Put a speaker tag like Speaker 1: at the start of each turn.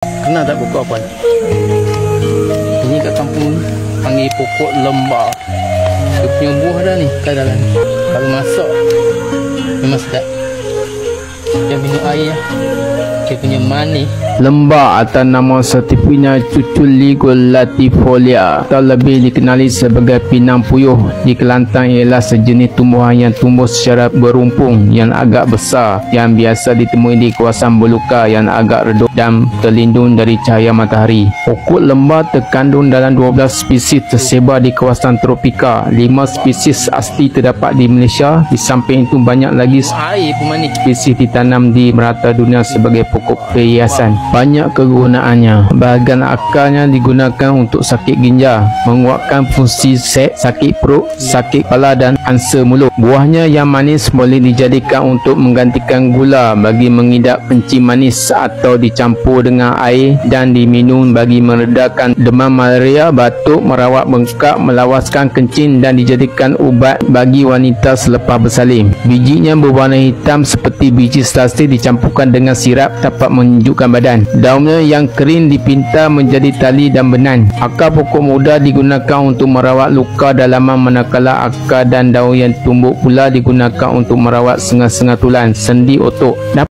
Speaker 1: Kenal tak pokok apa? Ini kat kampung panggil pokok lembar. Dia punya buah dah ni kat dalam. Kalau masak memang sedap. Dia minum air, dia punya manis.
Speaker 2: Lembar atau nama saintifiknya Cuculigul latifolia atau lebih dikenali sebagai pinang puyuh di Kelantan ialah sejenis tumbuhan yang tumbuh secara berumpung yang agak besar yang biasa ditemui di kawasan belukar yang agak redup dan terlindung dari cahaya matahari. Pokok lembar terkandung dalam 12 spesies tersebar di kawasan tropika. 5 spesies asli terdapat di Malaysia. Di samping itu banyak lagi spesies ditanam di merata dunia sebagai pokok perhiasan. Banyak kegunaannya. Bahagian akarnya digunakan untuk sakit ginjal, menguatkan fungsi sakit perut, sakit kepala dan kanser mulut. Buahnya yang manis boleh dijadikan untuk menggantikan gula bagi mengidap kencing manis atau dicampur dengan air dan diminum bagi meredakan demam malaria, batuk, merawat bengkak, melawaskan kencing dan dijadikan ubat bagi wanita selepas bersalin. Bijinya berwarna hitam seperti biji selasih dicampurkan dengan sirap dapat menyejukkan badan. Daunnya yang kering dipintal menjadi tali dan benan. Akar pokok muda digunakan untuk merawat luka dalaman, manakala akar dan daun yang tumbuk pula digunakan untuk merawat sengal-sengal tulang, sendi, otot.